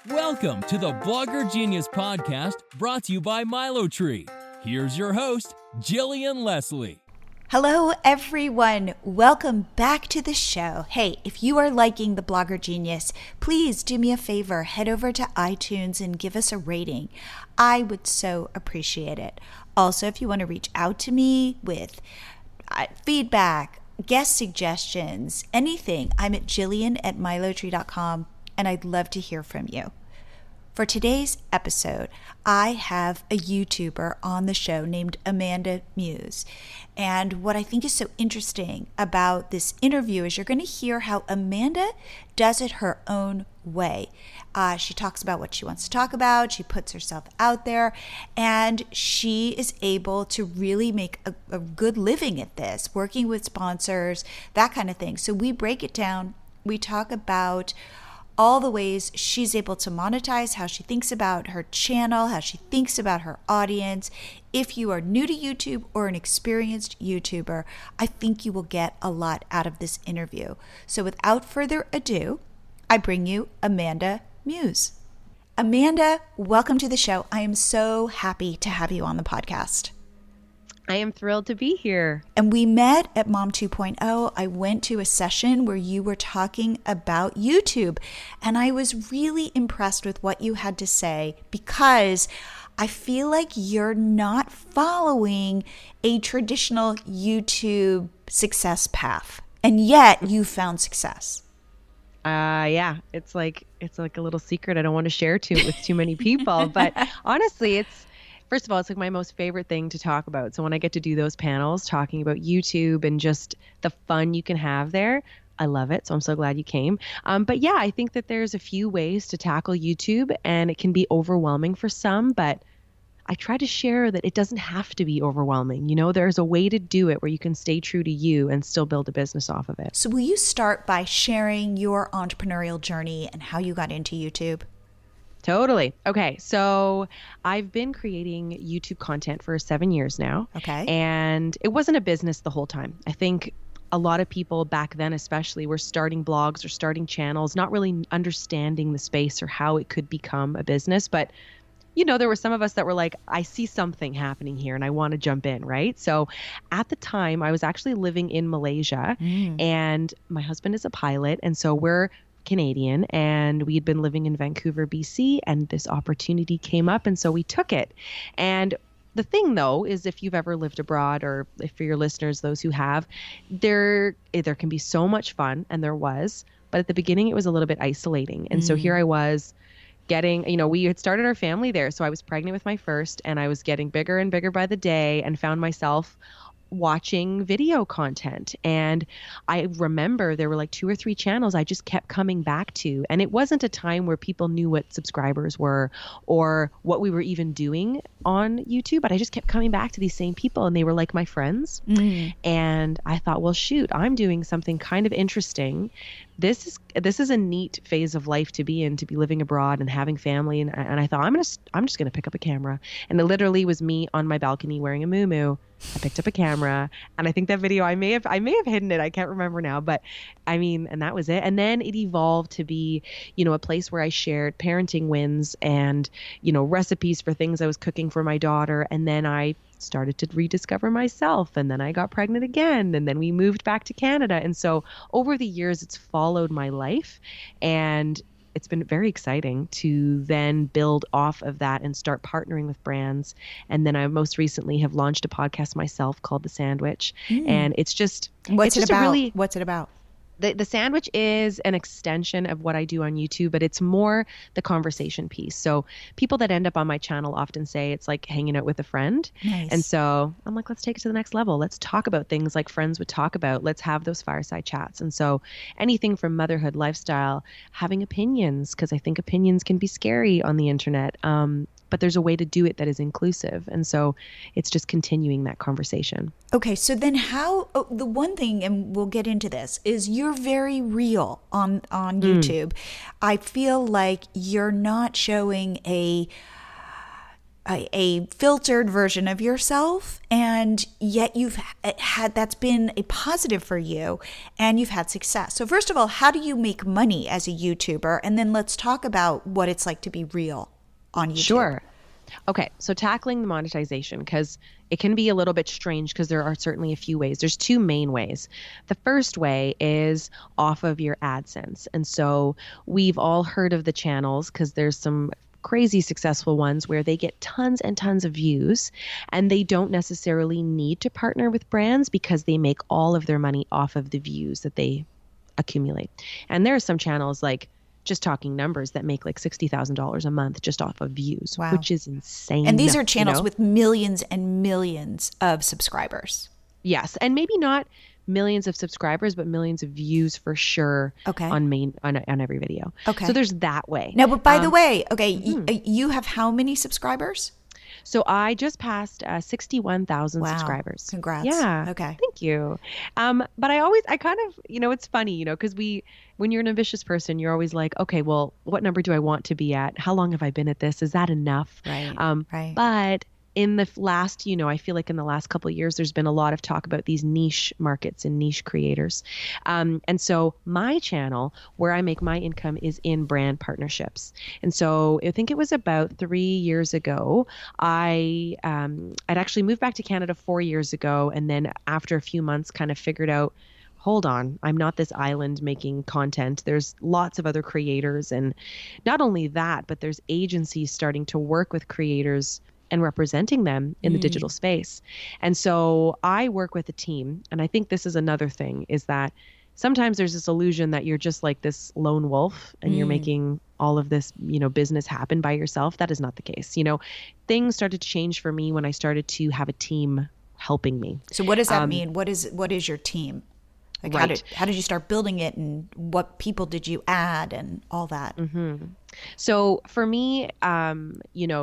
Welcome to the Blogger Genius Podcast, brought to you by MyLatorre. Here's your host, Jillian Leslie. Hello, everyone. Welcome back to the show. Hey, if you are liking the Blogger Genius, please do me a favor. Head over to iTunes and give us a rating. I would so appreciate it. Also, if you want to reach out to me with feedback, guest suggestions, anything, I'm at jillian@mylatorre.com, and I'd love to hear from you. For today's episode, I have a YouTuber on the show named Muse. And what I think is so interesting about this interview is you're going to hear how Amanda does it her own way. She talks about what she wants to talk about. She puts herself out there, and she is able to really make a good living at this, working with sponsors, that kind of thing. So we break it down. We talk about all the ways she's able to monetize, how she thinks about her channel, how she thinks about her audience. If you are new to YouTube or an experienced YouTuber, I think you will get a lot out of this interview. So without further ado, I bring you Amanda Muse. Amanda, welcome to the show. I am so happy to have you on the podcast. I am thrilled to be here. And we met at Mom 2.0. I went to a session where you were talking about YouTube, and I was really impressed with what you had to say because I feel like you're not following a traditional YouTube success path, and yet you found success. Yeah, it's like a little secret I don't want to share with too many people, but honestly, first of all, it's like my most favorite thing to talk about. So when I get to do those panels talking about YouTube and just the fun you can have there, I love it. So I'm so glad you came. But yeah, I think that there's a few ways to tackle YouTube, and it can be overwhelming for some, but I try to share that it doesn't have to be overwhelming. You know, there's a way to do it where you can stay true to you and still build a business off of it. So will you start by sharing your entrepreneurial journey and how you got into YouTube? Totally. Okay. So I've been creating YouTube content for 7 years now. Okay. And it wasn't a business the whole time. I think a lot of people back then, especially, were starting blogs or starting channels, not really understanding the space or how it could become a business. But, you know, there were some of us that were like, I see something happening here and I want to jump in, right? So at the time, I was actually living in Malaysia and my husband is a pilot. And so we're Canadian, and we had been living in Vancouver, BC, and this opportunity came up, and so we took it. And the thing, though, is if you've ever lived abroad, or if for your listeners, those who have, there can be so much fun, and there was, but at the beginning it was a little bit isolating. And so here I was getting, we had started our family there, so I was pregnant with my first, and I was getting bigger and bigger by the day, and found myself watching video content. And I remember there were like 2 or 3 channels I just kept coming back to. And it wasn't a time where people knew what subscribers were or what we were even doing on YouTube, but I just kept coming back to these same people, and they were like my friends. And I thought, well, shoot, I'm doing something kind of interesting. This is a neat phase of life to be in, to be living abroad and having family. And I thought, I'm just going to pick up a camera. And it literally was me on my balcony wearing a muumuu. I picked up a camera, and I think that video, I may have hidden it. I can't remember now, but I mean, and that was it. And then it evolved to be, a place where I shared parenting wins and, recipes for things I was cooking for my daughter. And then I started to rediscover myself, and then I got pregnant again, and then we moved back to Canada. And so over the years, it's followed my life, and it's been very exciting to then build off of that and start partnering with brands. And then I most recently have launched a podcast myself called The Sandwich. And it's just, What's it about? The Sandwich is an extension of what I do on YouTube, but it's more the conversation piece. So people that end up on my channel often say it's like hanging out with a friend. Nice. And so I'm like, let's take it to the next level. Let's talk about things like friends would talk about. Let's have those fireside chats. And so anything from motherhood, lifestyle, having opinions, because I think opinions can be scary on the internet. But there's a way to do it that is inclusive. And so it's just continuing that conversation. Okay, so then the one thing, and we'll get into this, is you're very real on YouTube. I feel like you're not showing a a filtered version of yourself, and yet you've had, that's been a positive for you, and you've had success. So first of all, how do you make money as a YouTuber? And then let's talk about what it's like to be real on YouTube. Sure. Okay, so tackling the monetization, because it can be a little bit strange because there are certainly a few ways. There's two main ways. The first way is off of your AdSense. And so we've all heard of the channels, because there's some crazy successful ones where they get tons and tons of views, and they don't necessarily need to partner with brands because they make all of their money off of the views that they accumulate. And there are some channels, like just talking numbers, that make like $60,000 a month just off of views, wow, which is insane. And these are channels with millions and millions of subscribers. Yes, and maybe not millions of subscribers, but millions of views for sure. Okay. On every video. Okay. So there's that way. Now, but by the way, okay, you have how many subscribers? So I just passed 61,000 subscribers. Congrats. Yeah. Okay. Thank you. But I kind of, it's funny, because when you're an ambitious person, you're always like, okay, well, what number do I want to be at? How long have I been at this? Is that enough? Right. Right. But in the last, I feel like in the last couple of years, there's been a lot of talk about these niche markets and niche creators. And so my channel, where I make my income, is in brand partnerships. And so I think it was about 3 years ago, I'd actually moved back to Canada 4 years ago. And then after a few months, kind of figured out, hold on, I'm not this island making content. There's lots of other creators. And not only that, but there's agencies starting to work with creators and representing them in the digital space. And so I work with a team. And I think this is another thing, is that sometimes there's this illusion that you're just like this lone wolf and you're making all of this, business happen by yourself. That is not the case. Things started to change for me when I started to have a team helping me. So what does that mean? What is your team? Like right. How did you start building it, and what people did you add and all that? Mm-hmm. So for me,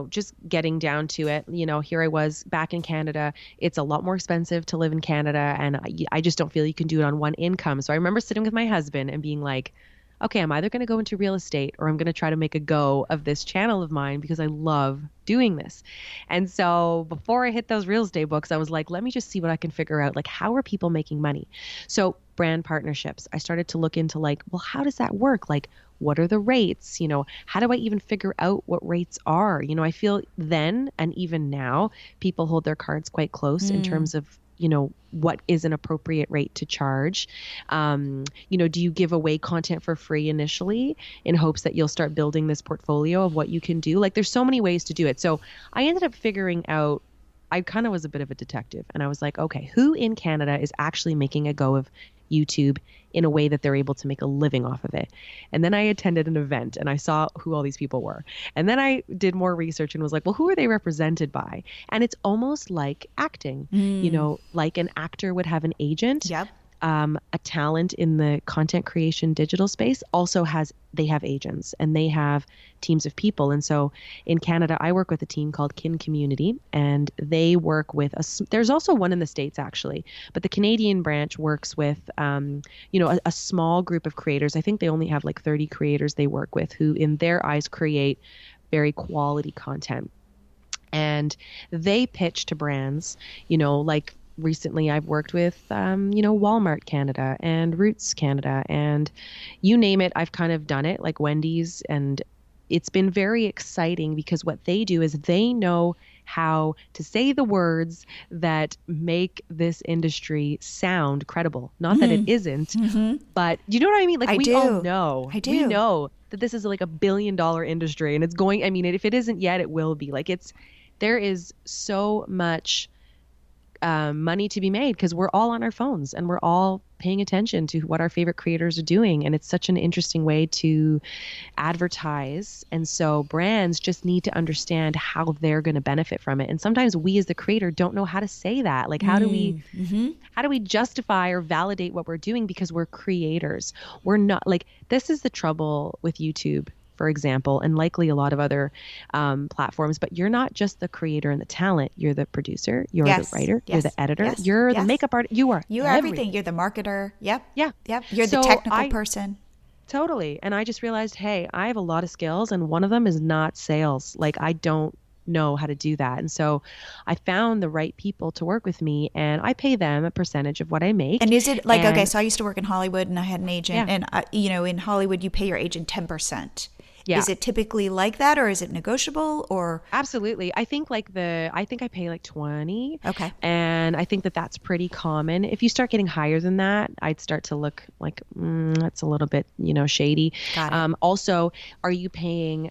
just getting down to it, here I was back in Canada. It's a lot more expensive to live in Canada, and I just don't feel you can do it on one income. So I remember sitting with my husband and being like, okay, I'm either going to go into real estate or I'm going to try to make a go of this channel of mine because I love doing this. And so before I hit those real estate books, I was like, let me just see what I can figure out. Like, how are people making money? So brand partnerships, I started to look into like, well, how does that work? Like, what are the rates? How do I even figure out what rates are? I feel then and even now, people hold their cards quite close in terms of, what is an appropriate rate to charge? Do you give away content for free initially in hopes that you'll start building this portfolio of what you can do? Like, there's so many ways to do it. So I ended up figuring out, I kind of was a bit of a detective, and I was like, okay, who in Canada is actually making a go of YouTube in a way that they're able to make a living off of it? And then I attended an event and I saw who all these people were. And then I did more research and was like, well, who are they represented by? And it's almost like acting, like an actor would have an agent. Yep. A talent in the content creation digital space also they have agents and they have teams of people. And so in Canada, I work with a team called Kin Community, and they work with there's also one in the States actually, but the Canadian branch works with, a small group of creators. I think they only have like 30 creators they work with who in their eyes create very quality content. And they pitch to brands, like recently I've worked with, Walmart Canada and Roots Canada, and you name it, I've kind of done it, like Wendy's. And it's been very exciting because what they do is they know how to say the words that make this industry sound credible. Not that it isn't, but you know what I mean? Like, all know. I do. We know that this is like $1 billion industry, and it's going, if it isn't yet, it will be. Like, there is so much money to be made because we're all on our phones and we're all paying attention to what our favorite creators are doing. And it's such an interesting way to advertise. And so brands just need to understand how they're going to benefit from it. And sometimes we as the creator don't know how to say that. Like, how do we justify or validate what we're doing because we're creators? We're not, like, this is the trouble with YouTube, for example, and likely a lot of other platforms, but you're not just the creator and the talent. You're the producer, you're the writer, you're the editor, you're the makeup artist, you are everything. You're the marketer. Yep. Yeah. Yep. You're the technical person. Totally. And I just realized, hey, I have a lot of skills and one of them is not sales. Like, I don't know how to do that. And so I found the right people to work with me, and I pay them a percentage of what I make. And is it like, okay, so I used to work in Hollywood and I had an agent, Yeah. and in Hollywood you pay your agent 10%. Yeah. Is it typically like that, or is it negotiable, or? Absolutely. I think I pay like 20. Okay. And I think that that's pretty common. If you start getting higher than that, I'd start to look like, that's a little bit, shady. Got it. Also, are you paying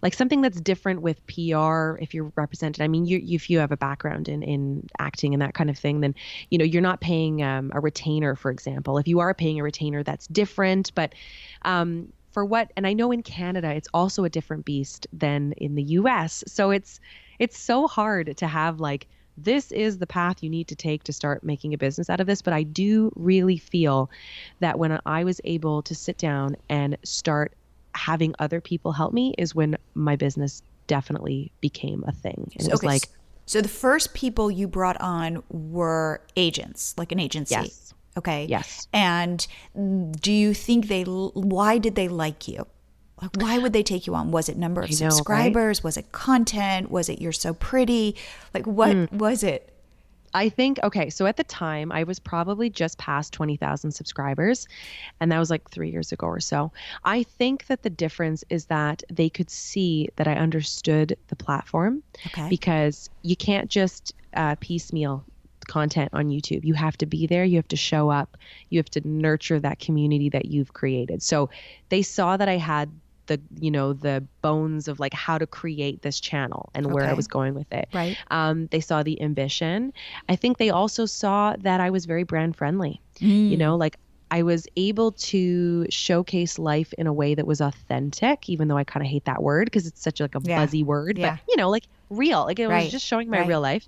like something that's different with PR if you're represented? I mean, if you have a background in acting and that kind of thing, then, you're not paying a retainer, for example. If you are paying a retainer, that's different. But and I know in Canada, it's also a different beast than in the US. So it's so hard to have like, this is the path you need to take to start making a business out of this. But I do really feel that when I was able to sit down and start having other people help me is when my business definitely became a thing. And it was like, so the first people you brought on were agents, like an agency. Yes. Okay. Yes. And do you think why did they like you? Like, why would they take you on? Was it number of subscribers? Right? Was it content? Was it you're so pretty? Like, what was it? I think, okay, so at the time, I was probably just past 20,000 subscribers, and that was like 3 years ago or so. I think that the difference is that they could see that I understood the platform, because you can't just piecemeal content on YouTube. You have to be there. You have to show up. You have to nurture that community that you've created. So they saw that I had the bones of like how to create this channel and where I was going with it. Right. They saw the ambition. I think they also saw that I was very brand friendly. Like I was able to showcase life in a way that was authentic, even though I kind of hate that word because it's such like a buzzy word, but like real, like it was just showing my real life.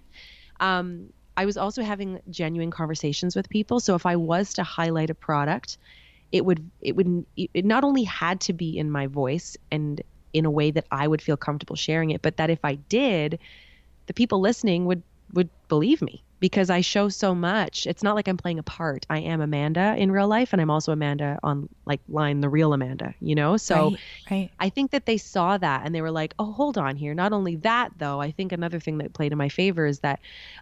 I was also having genuine conversations with people. So if I was to highlight a product, it not only had to be in my voice and in a way that I would feel comfortable sharing it, but that if I did, the people listening would believe me because I show so much. It's not like I'm playing a part. I am Amanda in real life, and I'm also Amanda on like line, the real Amanda, So right. I think that they saw that and they were like, oh, hold on here. Not only that, though, I think another thing that played in my favor is that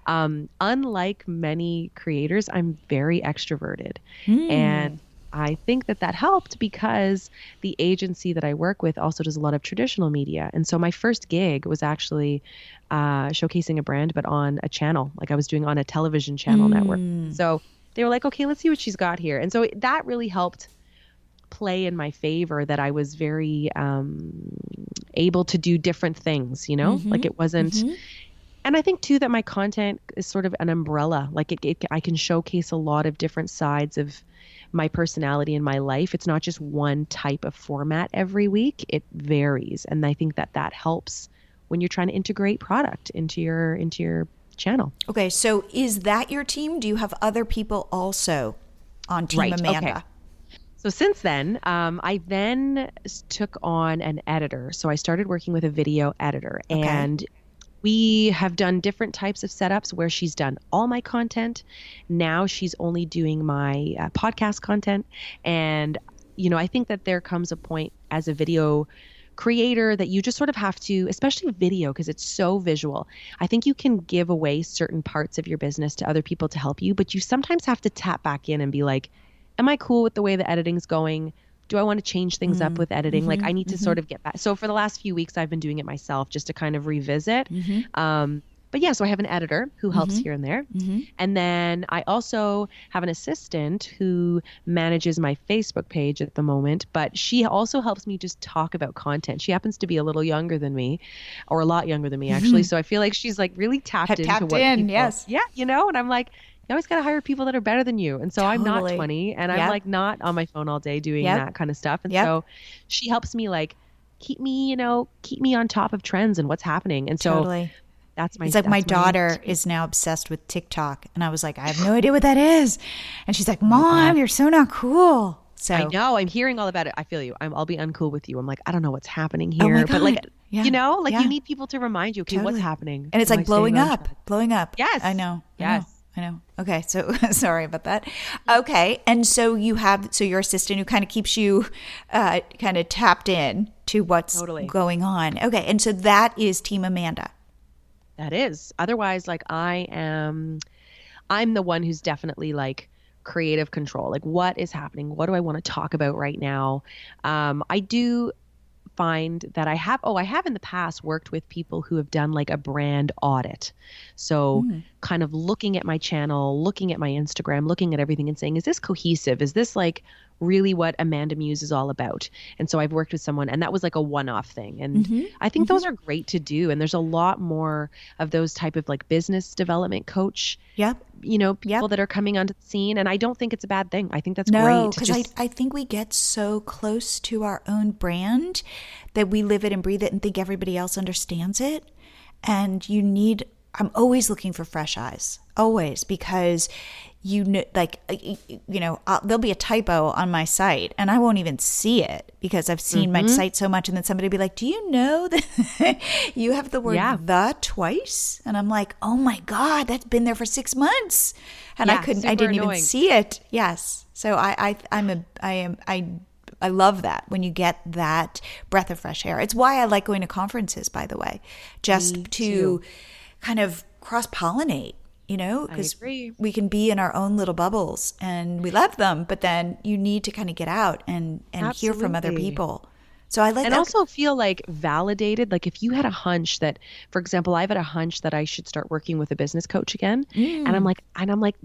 unlike many creators, I'm very extroverted. And I think that helped because the agency that I work with also does a lot of traditional media. And so my first gig was actually showcasing a brand, but on a channel, like I was doing on a television channel network. So they were like, okay, let's see what she's got here. And so that really helped play in my favor, that I was very able to do different things, like it wasn't. And I think too that my content is sort of an umbrella. Like I can showcase a lot of different sides of my personality in my life. It's not just one type of format every week. It varies. And I think that helps when you're trying to integrate product into your channel. Okay. So is that your team? Do you have other people also on Team Amanda? Okay. So since then, I then took on an editor. So I started working with a video editor, and we have done different types of setups where she's done all my content. Now she's only doing my podcast content. And, I think that there comes a point as a video creator that you just sort of have to, especially video, because it's so visual. I think you can give away certain parts of your business to other people to help you, but you sometimes have to tap back in and be like, am I cool with the way the editing's going? Do I want to change things up with editing? Like I need to sort of get back. So for the last few weeks, I've been doing it myself just to kind of revisit. But yeah, so I have an editor who helps here and there. And then I also have an assistant who manages my Facebook page at the moment, but she also helps me just talk about content. She happens to be a little younger than me, or a lot younger than me actually. So I feel like she's like really tapped into what people, yes. Yeah, and I'm like, you always got to hire people that are better than you. And so I'm not 20 and I'm like not on my phone all day doing that kind of stuff. And so she helps me like keep me on top of trends and what's happening. And so that's my, it's like my daughter is now obsessed with TikTok. And I was like, I have no idea what that is. And she's like, Mom, you're so not cool. So I know, I'm hearing all about it. I feel you. I'll be uncool with you. I'm like, I don't know what's happening here, but like, you know, like you need people to remind you, okay, what's happening? And it's like blowing up. Yes. I know. Yes. I know. Okay. So sorry about that. Okay. And so your assistant who kind of keeps you kind of tapped in to what's going on. Okay. And so that is Team Amanda. That is. Otherwise, like I'm the one who's definitely like creative control. Like what is happening? What do I want to talk about right now? I do find that I have in the past worked with people who have done like a brand audit. So kind of looking at my channel, looking at my Instagram, looking at everything and saying, is this cohesive? Is this like really what Amanda Muse is all about? And so I've worked with someone, and that was like a one-off thing. And I think those are great to do. And there's a lot more of those type of like business development coach, people that are coming onto the scene. And I don't think it's a bad thing. I think that's great. No, because I think we get so close to our own brand that we live it and breathe it and think everybody else understands it. And I'm always looking for fresh eyes, always, because there'll be a typo on my site and I won't even see it because I've seen my site so much, and then somebody will be like, do you know that you have the word the twice? And I'm like, oh my God, that's been there for 6 months. And I didn't even see it. Yes. So I love that when you get that breath of fresh air. It's why I like going to conferences, by the way, just to kind of cross-pollinate. Because we can be in our own little bubbles and we love them, but then you need to kind of get out and hear from other people. So I like and also feel like validated. Like if you had a hunch that, for example, I've had a hunch that I should start working with a business coach again. And I'm like,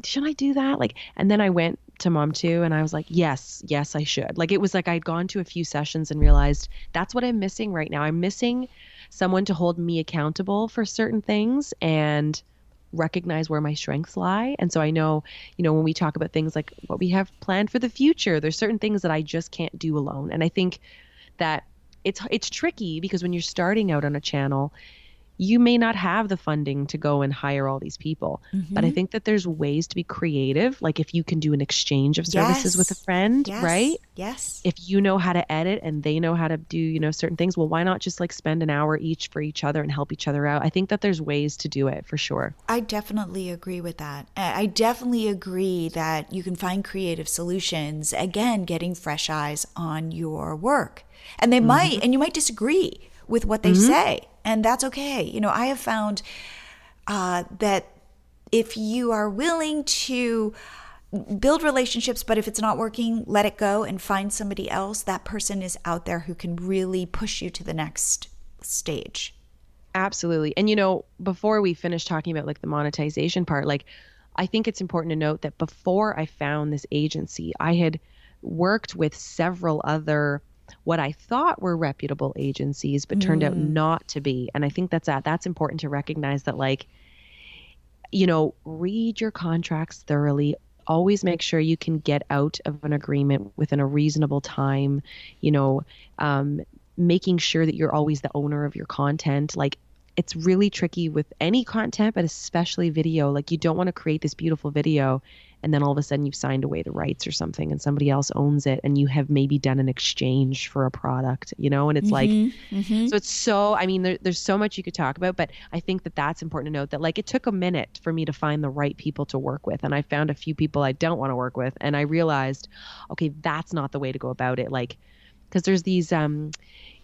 should I do that? Like, and then I went to Mom Too and I was like, yes, I should. Like, it was like I'd gone to a few sessions and realized that's what I'm missing right now. I'm missing someone to hold me accountable for certain things and recognize where my strengths lie. And so I know, when we talk about things like what we have planned for the future, there's certain things that I just can't do alone. And I think that it's tricky because when you're starting out on a channel, you may not have the funding to go and hire all these people. But I think that there's ways to be creative. Like if you can do an exchange of services with a friend, right? Yes. If you know how to edit and they know how to do, certain things, well, why not just like spend an hour each for each other and help each other out? I think that there's ways to do it for sure. I definitely agree with that. I definitely agree that you can find creative solutions, again, getting fresh eyes on your work. And they might, and you might disagree with what they say. And that's okay. I have found that if you are willing to build relationships, but if it's not working, let it go and find somebody else. That person is out there who can really push you to the next stage. Absolutely. And, before we finish talking about like the monetization part, like I think it's important to note that before I found this agency, I had worked with several other what I thought were reputable agencies, but turned out not to be. And I think that's important to recognize that, like, read your contracts thoroughly. Always make sure you can get out of an agreement within a reasonable time, making sure that you're always the owner of your content. Like, it's really tricky with any content, but especially video. Like, you don't want to create this beautiful video and then all of a sudden you've signed away the rights or something and somebody else owns it and you have maybe done an exchange for a product, and it's so it's so, there's so much you could talk about, but I think that that's important to note that, like, it took a minute for me to find the right people to work with. And I found a few people I don't want to work with. And I realized, okay, that's not the way to go about it. Like, because there's these, a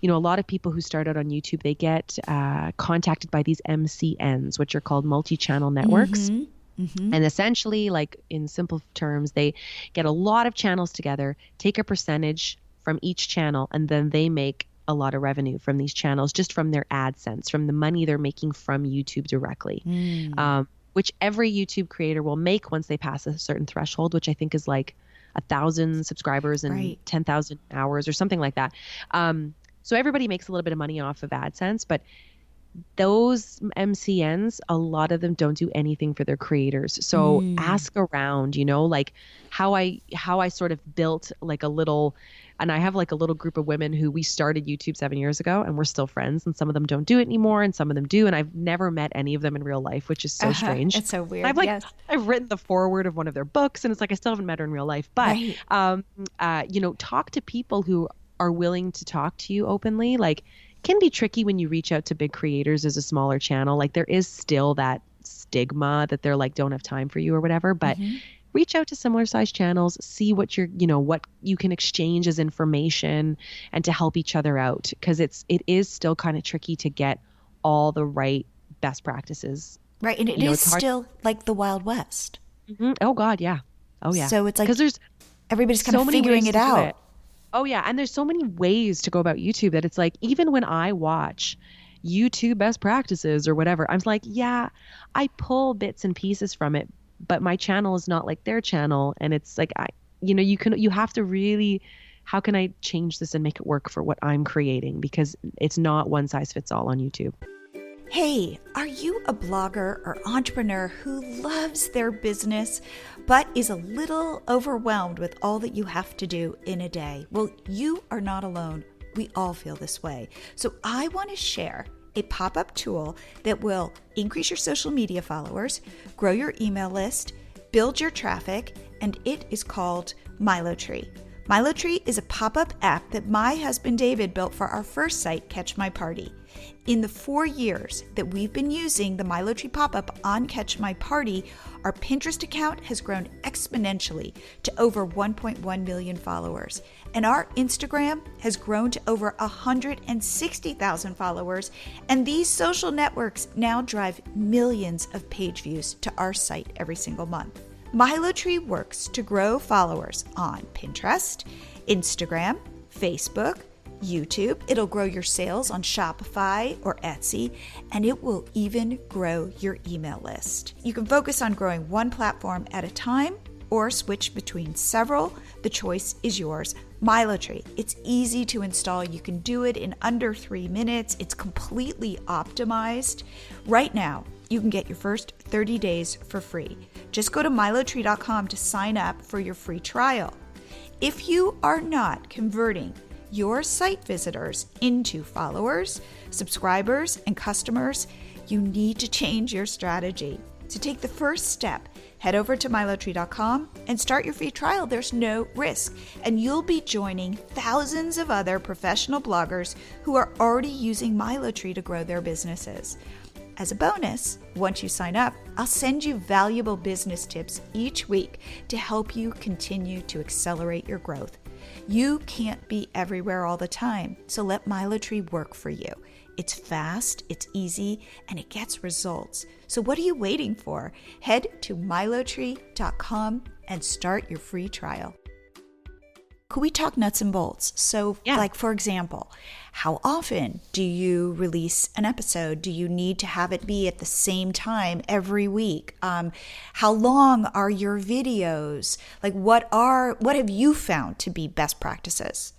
lot of people who start out on YouTube, they get contacted by these MCNs, which are called multi-channel networks. And essentially, like in simple terms, they get a lot of channels together, take a percentage from each channel, and then they make a lot of revenue from these channels just from their AdSense, from the money they're making from YouTube directly, which every YouTube creator will make once they pass a certain threshold, which I think is like 1,000 subscribers and 10,000 hours or something like that. So everybody makes a little bit of money off of AdSense, but those MCNs, a lot of them don't do anything for their creators. So ask around, like how I sort of built like a little, and I have like a little group of women who we started YouTube 7 years ago and we're still friends, and some of them don't do it anymore and some of them do. And I've never met any of them in real life, which is so strange. It's so weird. I've written the foreword of one of their books and it's like, I still haven't met her in real life, but, talk to people who are willing to talk to you openly. Like, can be tricky when you reach out to big creators as a smaller channel. Like, there is still that stigma that they're like, don't have time for you or whatever, but reach out to similar sized channels, see what what you can exchange as information and to help each other out. Cause it is still kind of tricky to get all the right best practices. Right. And it is still like the Wild West. Oh God. Yeah. Oh yeah. So it's like, because everybody's kind of figuring it out. Oh yeah. And there's so many ways to go about YouTube that it's like, even when I watch YouTube best practices or whatever, I'm like, yeah, I pull bits and pieces from it, but my channel is not like their channel. And it's like, you have to really, how can I change this and make it work for what I'm creating? Because it's not one size fits all on YouTube. Hey, are you a blogger or entrepreneur who loves their business, but is a little overwhelmed with all that you have to do in a day? Well, you are not alone. We all feel this way. So I want to share a pop-up tool that will increase your social media followers, grow your email list, build your traffic, and it is called MyLatorre. MyLatorre is a pop-up app that my husband David built for our first site, Catch My Party. In the 4 years that we've been using the MyLatorre pop-up on Catch My Party, our Pinterest account has grown exponentially to over 1.1 million followers. And our Instagram has grown to over 160,000 followers. And these social networks now drive millions of page views to our site every single month. MyLatorre works to grow followers on Pinterest, Instagram, Facebook, YouTube. It'll grow your sales on Shopify or Etsy, and it will even grow your email list. You can focus on growing one platform at a time or switch between several. The choice is yours. MyLatorre. It's easy to install. You can do it in under 3 minutes. It's completely optimized. Right now, you can get your first 30 days for free. Just go to MyLatorre.com to sign up for your free trial. If you are not converting your site visitors into followers, subscribers, and customers, you need to change your strategy. To take the first step, head over to MyLatorre.com and start your free trial. There's no risk, and you'll be joining thousands of other professional bloggers who are already using MyLatorre to grow their businesses. As a bonus, once you sign up, I'll send you valuable business tips each week to help you continue to accelerate your growth. You can't be everywhere all the time, so let MyLatorre work for you. It's fast, it's easy, and it gets results. So what are you waiting for? Head to MyLatorre.com and start your free trial. Could we talk nuts and bolts? So, like, for example, how often do you release an episode? Do you need to have it be at the same time every week? How long are your videos? Like, what have you found to be best practices?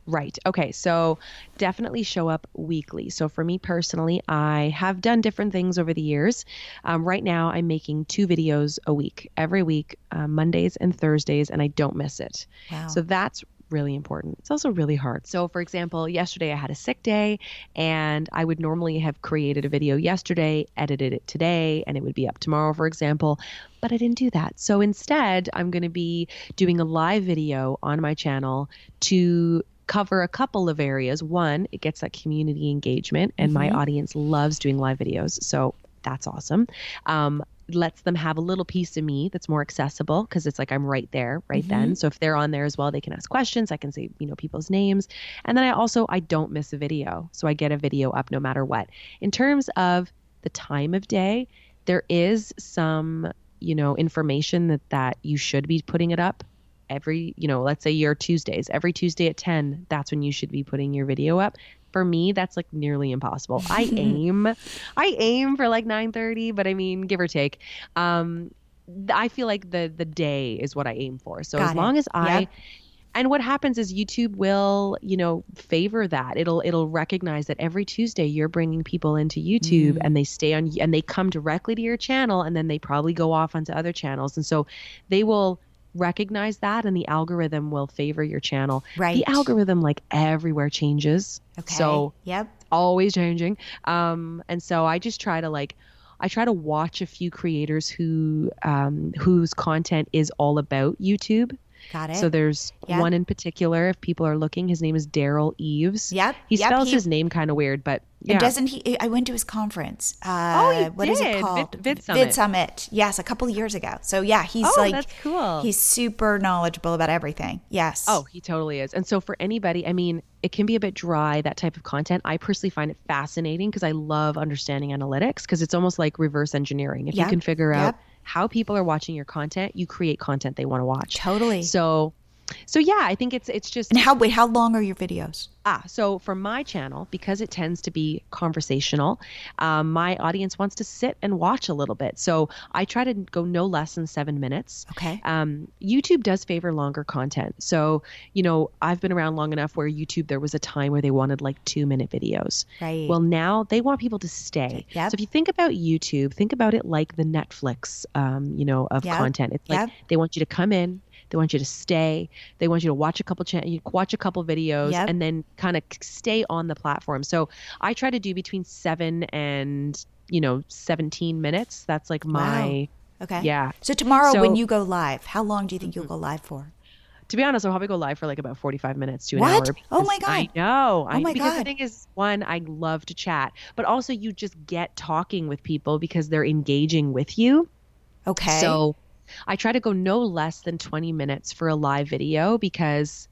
Right. Okay. So definitely show up weekly. So for me personally, I have done different things over the years. Right now, I'm making 2 videos a week, every week, Mondays and Thursdays, and I don't miss it. Wow. So that's really important. It's also really hard. So for example, yesterday I had a sick day and I would normally have created a video yesterday, edited it today, and it would be up tomorrow, for example, but I didn't do that. So instead, I'm going to be doing a live video on my channel to cover a couple of areas. One, it gets that community engagement, and my audience loves doing live videos. So that's awesome. Lets them have a little piece of me that's more accessible because it's like I'm right there, right then. So if they're on there as well, they can ask questions. I can say, people's names. And then I don't miss a video. So I get a video up no matter what. In terms of the time of day, there is some, information that you should be putting it up every, let's say your Tuesdays, every Tuesday at 10, that's when you should be putting your video up. For me, that's like nearly impossible. I aim for like 9:30, but I mean, give or take. I feel like the day is what I aim for. So as long as and what happens is YouTube will, favor that. It'll recognize that every Tuesday you're bringing people into YouTube and they stay on and they come directly to your channel, and then they probably go off onto other channels. And so they will recognize that, and the algorithm will favor your channel. Right. The algorithm, like everywhere, changes. Okay. So yep. Always changing. And so I just try to watch a few creators whose content is all about YouTube. Got it. So there's one in particular, if people are looking, his name is Daryl Eves. Yep. He spells his name kind of weird, but Yeah. And doesn't he? I went to his conference. You what is it did? called? Vid Summit. Vid Summit. Yes, a couple of years ago. So yeah, he's that's cool. He's super knowledgeable about everything. Yes. Oh, he totally is. And so for anybody, I mean, it can be a bit dry, that type of content. I personally find it fascinating because I love understanding analytics, because it's almost like reverse engineering. If you can figure out how people are watching your content, you create content they want to watch. Totally. So yeah, I think it's just. And how long are your videos? So for my channel, because it tends to be conversational, my audience wants to sit and watch a little bit. So I try to go no less than 7 minutes. Okay. YouTube does favor longer content. So, I've been around long enough where YouTube, there was a time where they wanted like 2-minute videos. Right. Well, now they want people to stay. Yep. So if you think about YouTube, think about it like the Netflix, of content. It's like they want you to come in. They want you to stay. They want you to watch a couple videos and then kind of stay on the platform. So I try to do between 7 and 17 minutes. That's like my Okay. Yeah. So tomorrow when you go live, how long do you think you'll go live for? To be honest, I'll probably go live for like about 45 minutes to an What? hour. Oh my God. I know. Oh my because God. the thing is, one, I love to chat, but also you just get talking with people because they're engaging with you. Okay. So I try to go no less than 20 minutes for a live video, because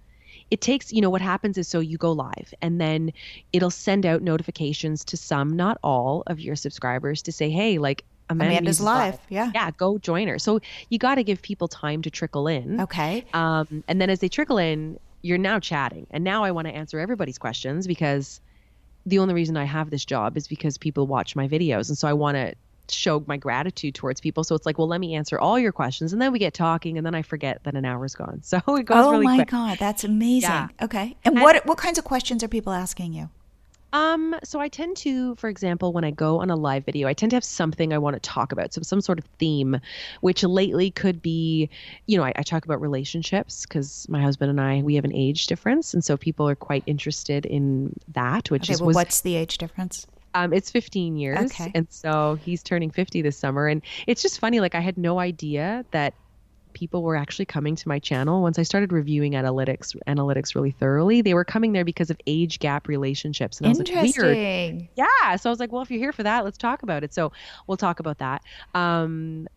it takes, what happens is, so you go live and then it'll send out notifications to some, not all of your subscribers, to say, hey, like Amanda's live. Yeah. Yeah, go join her. So you got to give people time to trickle in. Okay. And then as they trickle in, you're now chatting. And now I want to answer everybody's questions, because the only reason I have this job is because people watch my videos. And so I want to show my gratitude towards people. So it's like, well, let me answer all your questions. And then we get talking, and then I forget that an hour's gone. So it goes really quick. Oh my God, that's amazing. Yeah. Okay. And what kinds of questions are people asking you? So I tend to, for example, when I go on a live video, I tend to have something I want to talk about. So some sort of theme, which lately could be, I talk about relationships, because my husband and we have an age difference. And so people are quite interested in that, what's the age difference? It's 15 years. Okay. And so he's turning 50 this summer. And it's just funny. Like, I had no idea that people were actually coming to my channel. Once I started reviewing analytics really thoroughly, they were coming there because of age gap relationships. And I was like, weird. Yeah. So I was like, well, if you're here for that, let's talk about it. So we'll talk about that. And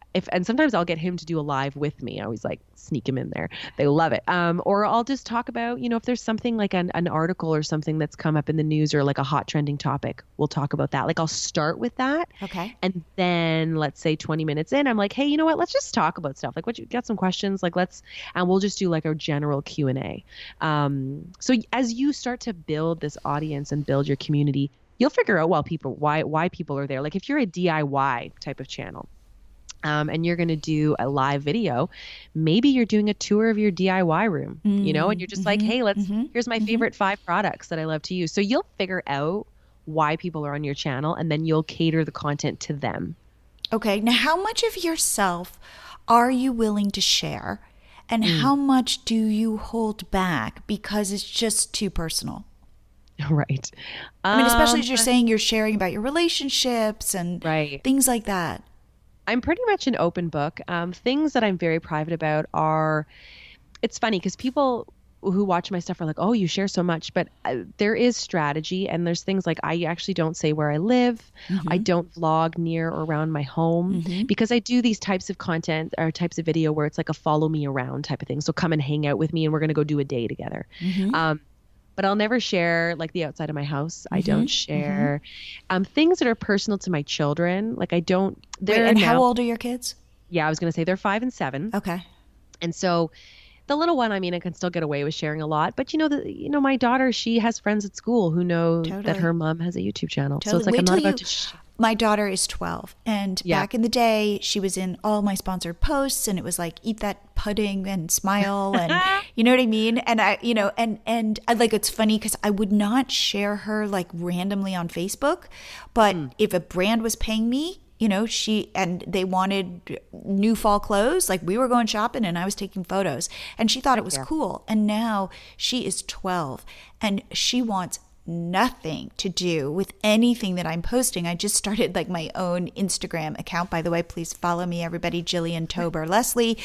sometimes I'll get him to do a live with me. I always like sneak him in there. They love it. Or I'll just talk about, if there's something like an article or something that's come up in the news, or like a hot trending topic, we'll talk about that. Like, I'll start with that. Okay. And then let's say 20 minutes in, I'm like, hey, you know what? Let's just talk about stuff. Like, what, you got some questions? Like, and we'll just do like a general Q&A. So as you start to build this audience and build your community, you'll figure out why people are there. Like, if you're a DIY type of channel, and you're going to do a live video, maybe you're doing a tour of your DIY room, and you're just like, hey, here's my favorite 5 products that I love to use. So you'll figure out why people are on your channel, and then you'll cater the content to them. Okay. Now, how much of yourself are you willing to share, and how much do you hold back because it's just too personal? Right. I mean, especially as you're saying you're sharing about your relationships and things like that. I'm pretty much an open book. Things that I'm very private about are, it's funny because people who watch my stuff are like, oh, you share so much, but there is strategy, and there's things like, I actually don't say where I live. I don't vlog near or around my home, because I do these types of content or types of video where it's like a follow me around type of thing. So come and hang out with me, and we're going to go do a day together. But I'll never share like the outside of my house. I don't share things that are personal to my children. Like, I don't. How old are your kids? Yeah, I was going to say they're 5 and 7. Okay. And so the little one, I mean, I can still get away with sharing a lot. But my daughter, she has friends at school who know that her mom has a YouTube channel. So it's like, I'm not about to. My daughter is 12, and back in the day, she was in all my sponsored posts, and it was like, eat that pudding and smile, and you know what I mean? And and I like, it's funny because I would not share her like randomly on Facebook, but if a brand was paying me, they wanted new fall clothes, like we were going shopping and I was taking photos, and she thought it was cool. And now she is 12 and she wants nothing to do with anything that I'm posting. I just started like my own Instagram account. By the way, please follow me, everybody, Jillian Tober Leslie.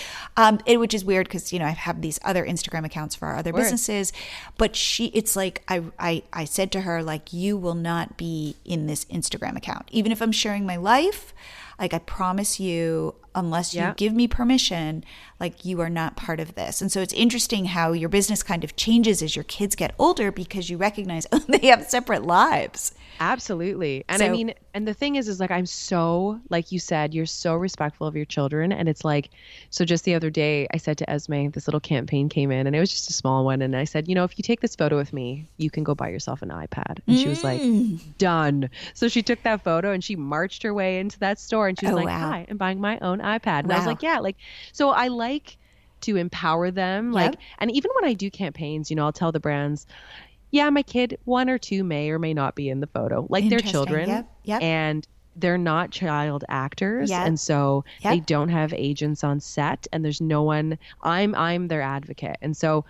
Which is weird because, I have these other Instagram accounts for our other businesses. But it's like I said to her, like, you will not be in this Instagram account. Even if I'm sharing my life, like, I promise you, unless you give me permission, like, you are not part of this. And so it's interesting how your business kind of changes as your kids get older because you recognize, oh, they have separate lives. Absolutely. And I mean, and the thing is like, I'm so, like you said, you're so respectful of your children. And it's like, so just the other day I said to Esme, this little campaign came in and it was just a small one. And I said, if you take this photo with me, you can go buy yourself an iPad. And she was like, done. So she took that photo and she marched her way into that store and she was hi, I'm buying my own iPad. And I was like, yeah, like, so I like to empower them. Like, and even when I do campaigns, I'll tell the brands, yeah, my kid, one or two may or may not be in the photo. Like, they're children and they're not child actors. And so they don't have agents on set and there's no one, I'm their advocate. And so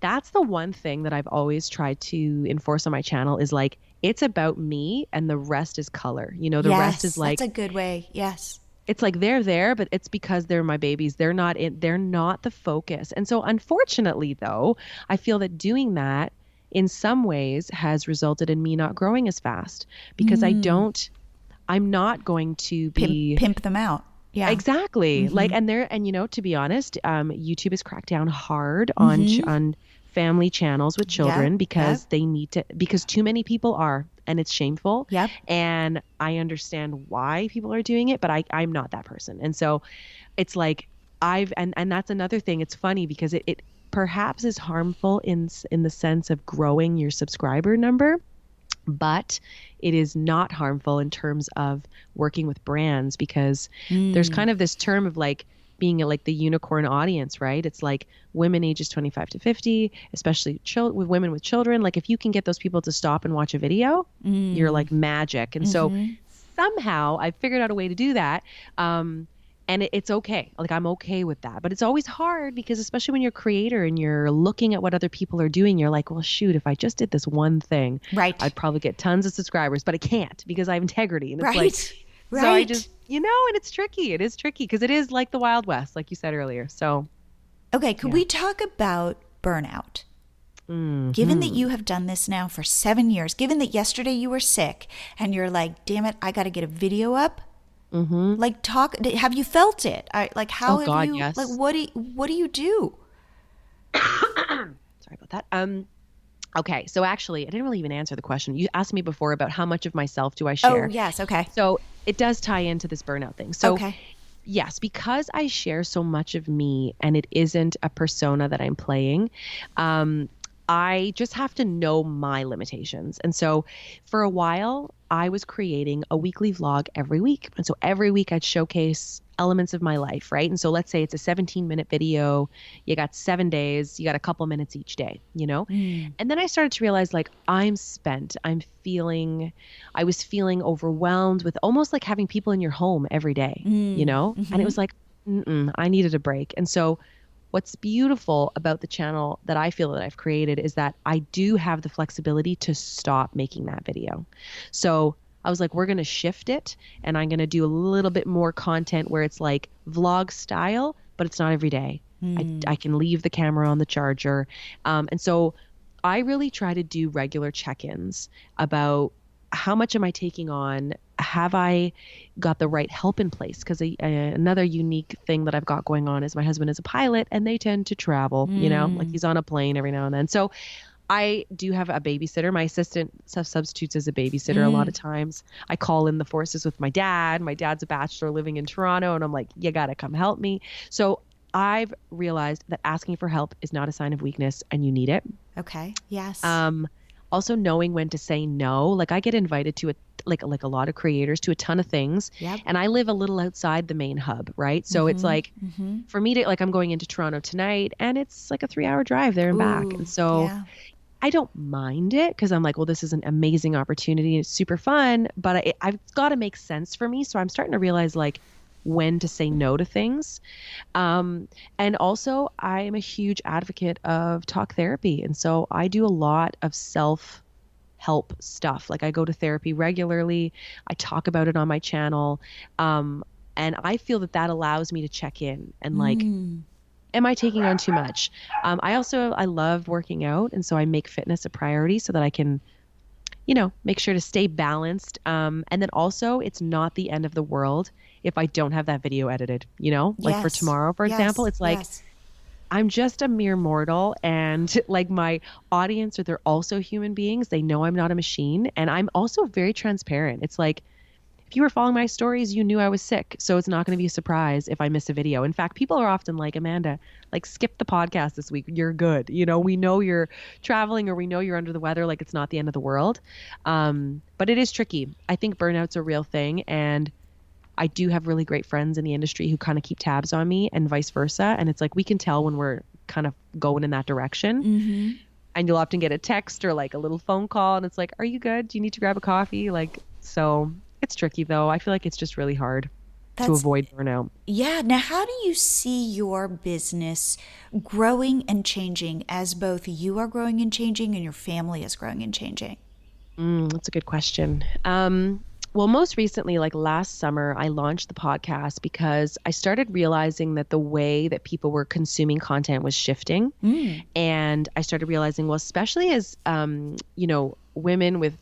that's the one thing that I've always tried to enforce on my channel is like, it's about me and the rest is color. The rest is like, that's a good way. Yes. It's like they're there, but it's because they're my babies. They're not the focus. And so unfortunately though, I feel that doing that in some ways has resulted in me not growing as fast because I'm not going to be pimp them out. Yeah, exactly. Like, and to be honest, YouTube has cracked down hard on family channels with children because they need to, because too many people are, and it's shameful. Yep. And I understand why people are doing it, but I'm not that person. And so it's like and that's another thing. It's funny because it perhaps is harmful in the sense of growing your subscriber number, but it is not harmful in terms of working with brands because there's kind of this term of like being like the unicorn audience, right? It's like women ages 25 to 50, especially with women with children. Like if you can get those people to stop and watch a video, you're like magic. And so somehow I figured out a way to do that. And it's okay. Like I'm okay with that. But it's always hard because especially when you're a creator and you're looking at what other people are doing, you're like, well, shoot, if I just did this one thing, I'd probably get tons of subscribers. But I can't because I have integrity. And it's like, so I just, and it's tricky. It is tricky because it is like the Wild West, like you said earlier. So. Okay. Could we talk about burnout? Given that you have done this now for 7 years, given that yesterday you were sick and you're like, damn it, I got to get a video up. Like have you felt it? How have you, yes. Like, what do you do? Sorry about that. Okay. So actually I didn't really even answer the question. You asked me before about how much of myself do I share? Oh yes. Okay. So it does tie into this burnout thing. So yes, because I share so much of me and it isn't a persona that I'm playing, I just have to know my limitations. And so for a while, I was creating a weekly vlog every week. And so every week I'd showcase elements of my life, right? And so let's say it's a 17-minute video. You got 7 days. You got a couple minutes each day, And then I started to realize like I'm spent. I was feeling overwhelmed with almost like having people in your home every day, And it was like, I needed a break. And so what's beautiful about the channel that I feel that I've created is that I do have the flexibility to stop making that video. So I was like, we're going to shift it and I'm going to do a little bit more content where it's like vlog style, but it's not every day. I can leave the camera on the charger. And so I really try to do regular check-ins about how much am I taking on? Have I got the right help in place? Because another unique thing that I've got going on is my husband is a pilot and they tend to travel, like he's on a plane every now and then. So I do have a babysitter. My assistant substitutes as a babysitter a lot of times. I call in the forces with my dad. My dad's a bachelor living in Toronto and I'm like, you got to come help me. So I've realized that asking for help is not a sign of weakness and you need it. Okay. Yes. Also knowing when to say no. Like I get invited to like a lot of creators to a ton of things. Yep. And I live a little outside the main hub, right? So it's like for me to I'm going into Toronto tonight and it's like a 3-hour drive there and back. And so I don't mind it because I'm like, well, this is an amazing opportunity. It's super fun, but I've got to make sense for me. So I'm starting to realize like when to say no to things. And also I am a huge advocate of talk therapy. And so I do a lot of self-help self-help stuff. Like I go to therapy regularly. I talk about it on my channel. And I feel that allows me to check in and like, am I taking on too much? I love working out. And so I make fitness a priority so that I can, make sure to stay balanced. And then also it's not the end of the world if I don't have that video edited, like for tomorrow, for example, it's like, I'm just a mere mortal, and like my audience, they're also human beings. They know I'm not a machine. And I'm also very transparent. It's like, if you were following my stories, you knew I was sick. So it's not going to be a surprise if I miss a video. In fact, people are often like, Amanda, like skip the podcast this week. You're good. We know you're traveling or we know you're under the weather. Like it's not the end of the world. But it is tricky. I think burnout's a real thing. And I do have really great friends in the industry who kind of keep tabs on me and vice versa. And it's like, we can tell when we're kind of going in that direction. And you'll often get a text or like a little phone call. And it's like, are you good? Do you need to grab a coffee? So it's tricky though. I feel like it's just really hard to avoid burnout. Yeah. Now, how do you see your business growing and changing as both you are growing and changing and your family is growing and changing? That's a good question. Well, most recently, like last summer, I launched the podcast because I started realizing that the way that people were consuming content was shifting. And I started realizing, well, especially as, women with,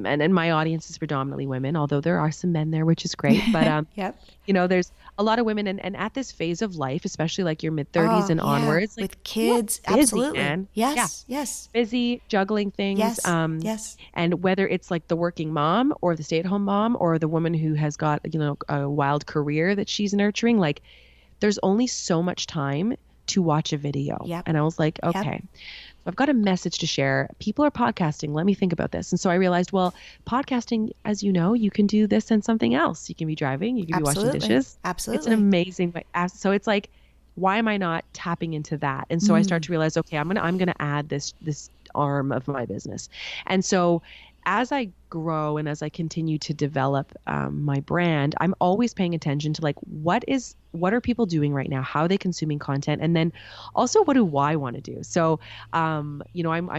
and my audience is predominantly women, although there are some men there, which is great. But, there's a lot of women. And at this phase of life, especially like your mid 30s and onwards. Like, with kids, busy, absolutely. Man. Yes. Busy, juggling things. Yes. And whether it's like the working mom or the stay-at-home mom or the woman who has got, a wild career that she's nurturing, like there's only so much time to watch a video. And I was like, okay. I've got a message to share. People are podcasting. Let me think about this. And so I realized, well, podcasting, as you know, you can do this and something else. You can be driving. You can be washing dishes. Absolutely. It's an amazing way. So it's like, why am I not tapping into that? And so I start to realize, okay, I'm gonna add this arm of my business. And so as I grow and as I continue to develop my brand, I'm always paying attention to like, what are people doing right now? How are they consuming content? And then also, what do I want to do? So, I'm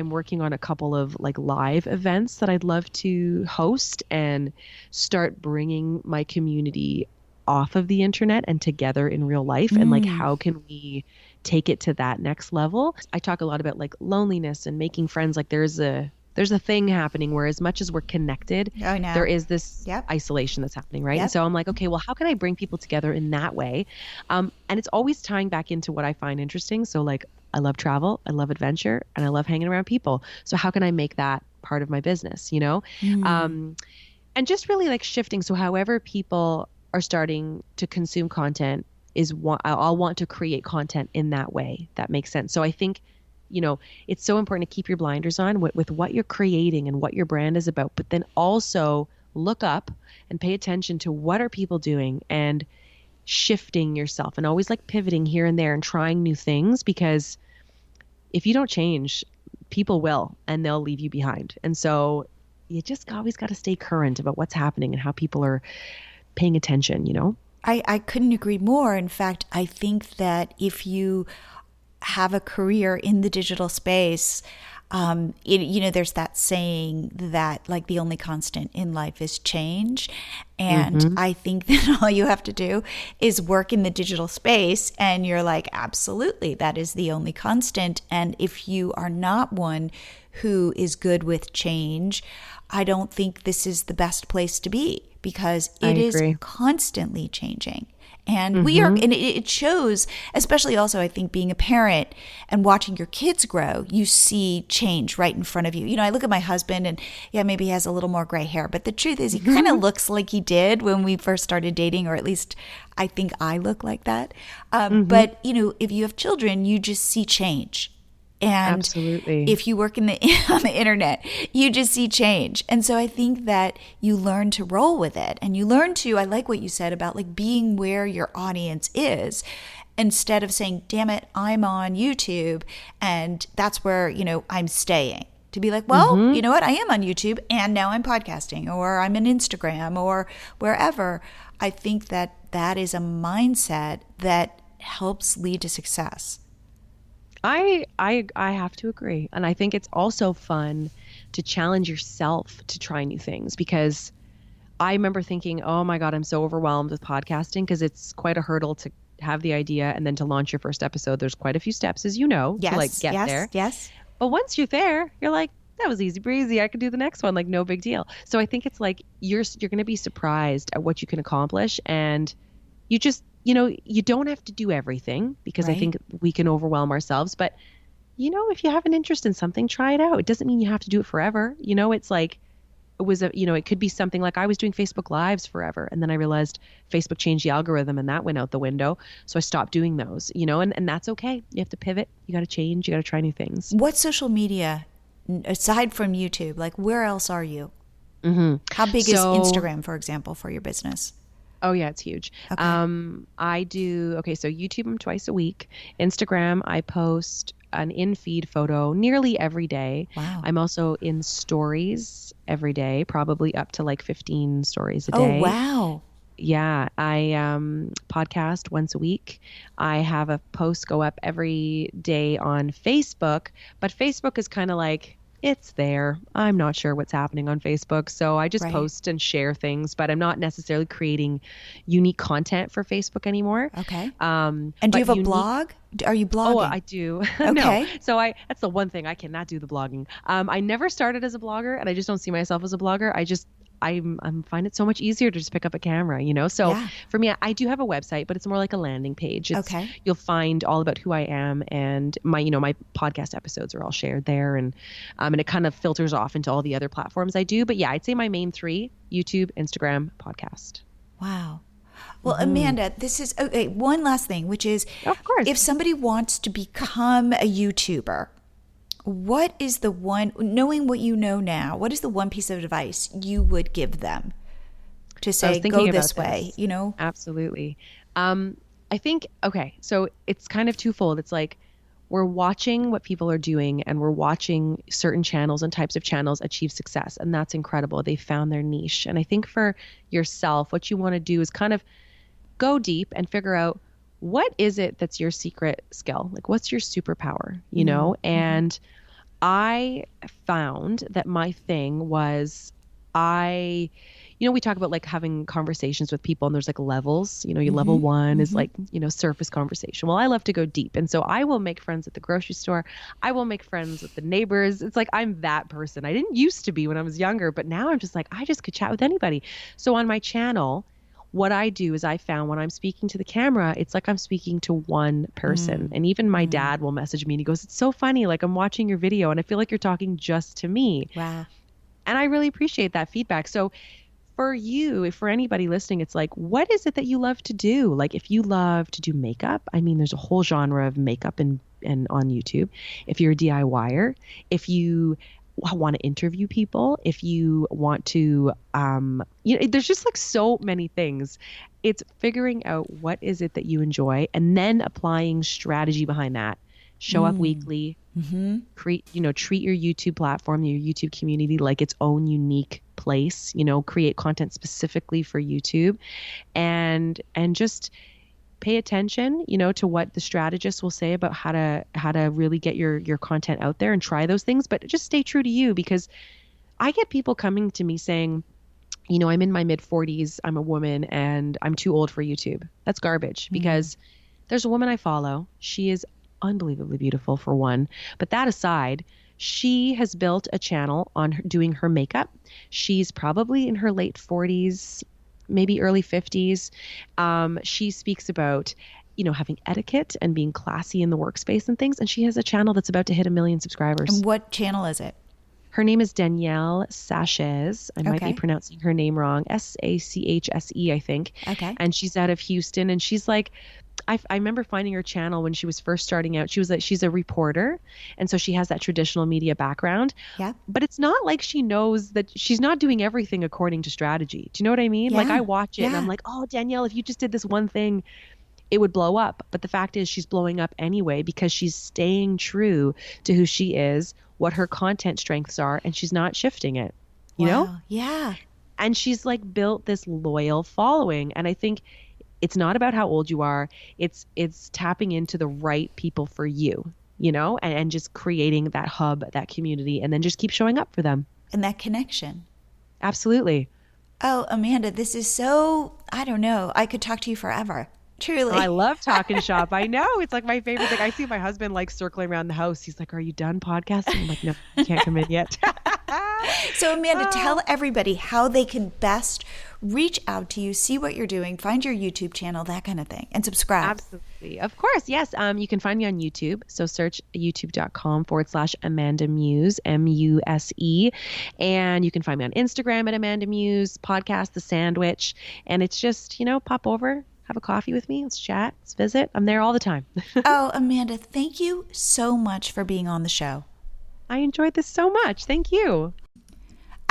working on a couple of like live events that I'd love to host and start bringing my community off of the internet and together in real life. And like, how can we take it to that next level? I talk a lot about like loneliness and making friends. Like there's a thing happening where as much as we're connected, there is this isolation that's happening, right? And so I'm like, okay, well, how can I bring people together in that way? And it's always tying back into what I find interesting. So like, I love travel, I love adventure, and I love hanging around people. So how can I make that part of my business, and just really like shifting. So however people are starting to consume content I'll want to create content in that way. That makes sense. So I think, it's so important to keep your blinders on with what you're creating and what your brand is about, but then also look up and pay attention to what are people doing and shifting yourself and always like pivoting here and there and trying new things, because if you don't change, people will, and they'll leave you behind. And so you just always got to stay current about what's happening and how people are paying attention, I couldn't agree more. In fact, I think that if you have a career in the digital space, there's that saying that like the only constant in life is change. And I think that all you have to do is work in the digital space and you're like, absolutely, that is the only constant. And if you are not one who is good with change, I don't think this is the best place to be, because it is constantly changing. And we are, and it shows, especially also, I think, being a parent and watching your kids grow, you see change right in front of you. I look at my husband and maybe he has a little more gray hair, but the truth is he kind of looks like he did when we first started dating, or at least I think I look like that. But, if you have children, you just see change. And absolutely, if you work on the internet, you just see change. And so I think that you learn to roll with it, and you learn to, I like what you said about like being where your audience is, instead of saying, damn it, I'm on YouTube and that's where, I'm staying. To be like, well, you know what? I am on YouTube and now I'm podcasting, or I'm on Instagram, or wherever. I think that that is a mindset that helps lead to success. I have to agree. And I think it's also fun to challenge yourself to try new things. Because I remember thinking, oh my God, I'm so overwhelmed with podcasting because it's quite a hurdle to have the idea and then to launch your first episode. There's quite a few steps, as you know, to like get there. Yes. But once you're there, you're like, that was easy breezy. I could do the next one, like no big deal. So I think it's like you're going to be surprised at what you can accomplish. And you just, you don't have to do everything because I think we can overwhelm ourselves. But, if you have an interest in something, try it out. It doesn't mean you have to do it forever. It's like, it could be something like I was doing Facebook Lives forever. And then I realized Facebook changed the algorithm and that went out the window. So I stopped doing those, and that's okay. You have to pivot. You got to change. You got to try new things. What social media, aside from YouTube, like where else are you? Mm-hmm. How big is Instagram, for example, for your business? Oh yeah, it's huge. Okay. So YouTube, I'm twice a week. Instagram, I post an in-feed photo nearly every day. Wow. I'm also in stories every day, probably up to like 15 stories a day. Oh, wow. Yeah. I podcast once a week. I have a post go up every day on Facebook, but Facebook is kind of like, it's there. I'm not sure what's happening on Facebook. So I just post and share things, but I'm not necessarily creating unique content for Facebook anymore. Okay. And do you have a blog? Are you blogging? Oh, I do. Okay. No. So that's the one thing I cannot do, the blogging. I never started as a blogger and I just don't see myself as a blogger. I find it so much easier to just pick up a camera, So for me, I do have a website, but it's more like a landing page. Okay. You'll find all about who I am, and my podcast episodes are all shared there, and it kind of filters off into all the other platforms I do. But yeah, I'd say my main three: YouTube, Instagram, podcast. Wow. Well, Amanda, this is okay. One last thing, which is, of course, if somebody wants to become a YouTuber, what is the one, knowing what you know now, what is the one piece of advice you would give them to say, go this way, Absolutely. I think, okay, so it's kind of twofold. It's like we're watching what people are doing and we're watching certain channels and types of channels achieve success. And that's incredible. They found their niche. And I think for yourself, what you want to do is kind of go deep and figure out, what is it that's your secret skill? Like, what's your superpower, And I found that my thing was we talk about like having conversations with people and there's like levels, your level one is like, surface conversation. Well, I love to go deep. And so I will make friends at the grocery store. I will make friends with the neighbors. It's like, I'm that person. I didn't used to be when I was younger, but now I'm just like, I just could chat with anybody. So on my channel, what I do is I found when I'm speaking to the camera, it's like I'm speaking to one person. And even my dad will message me and he goes, it's so funny. Like, I'm watching your video and I feel like you're talking just to me. Wow. And I really appreciate that feedback. So for you, if for anybody listening, it's like, what is it that you love to do? Like, if you love to do makeup, I mean, there's a whole genre of makeup and on YouTube. If you're a DIYer, if you want to interview people, if you want to, there's just like so many things. It's figuring out what is it that you enjoy and then applying strategy behind that. Show up weekly, treat your YouTube platform, your YouTube community like its own unique place, create content specifically for YouTube and just pay attention, to what the strategists will say about how to really get your content out there and try those things, but just stay true to you, because I get people coming to me saying, I'm in my mid 40s, I'm a woman and I'm too old for YouTube. That's garbage because there's a woman I follow. She is unbelievably beautiful for one, but that aside, she has built a channel on doing her makeup. She's probably in her late 40s, maybe early 50s. She speaks about, having etiquette and being classy in the workspace and things. And she has a channel that's about to hit 1 million subscribers. And what channel is it? Her name is Danielle Sachse. I might be pronouncing her name wrong. Sachse, I think. Okay. And she's out of Houston. And she's like, I remember finding her channel when she was first starting out. She's a reporter. And so she has that traditional media background. Yeah. But it's not like she knows that she's not doing everything according to strategy. Do you know what I mean? Yeah. Like, I watch it and I'm like, oh, Danielle, if you just did this one thing, it would blow up. But the fact is she's blowing up anyway because she's staying true to who she is, what her content strengths are, and she's not shifting it, you know? Yeah. And she's like built this loyal following. And I think it's not about how old you are. It's tapping into the right people for you. and just creating that hub, that community, and then just keep showing up for them. And that connection. Absolutely. Oh, Amanda, this is so, I don't know. I could talk to you forever. Truly. I love talking shop. I know. It's like my favorite thing. I see my husband like circling around the house. He's like, "Are you done podcasting?" I'm like, "No, I can't come in yet." So Amanda, tell everybody how they can best reach out to you, see what you're doing, find your YouTube channel, that kind of thing, and subscribe. Absolutely. Of course. Yes. You can find me on YouTube. So search youtube.com/Amanda Muse, Muse. And you can find me on Instagram at Amanda Muse, podcast, The Sandwich. And it's just, pop over, have a coffee with me. Let's chat. Let's visit. I'm there all the time. Oh, Amanda, thank you so much for being on the show. I enjoyed this so much. Thank you.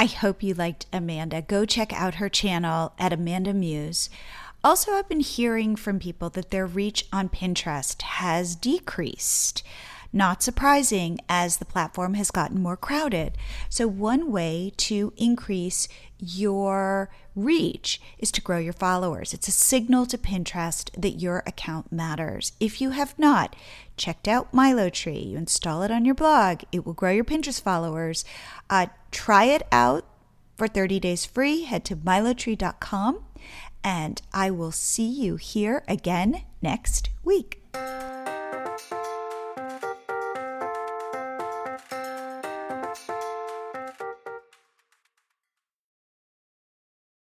I hope you liked Amanda. Go check out her channel at Amanda Muse. Also, I've been hearing from people that their reach on Pinterest has decreased. Not surprising, as the platform has gotten more crowded. So one way to increase your reach is to grow your followers. It's a signal to Pinterest that your account matters. If you have not checked out MyLatorre, you install it on your blog, it will grow your Pinterest followers. Try it out for 30 days free. Head to MyLatorre.com, and I will see you here again next week.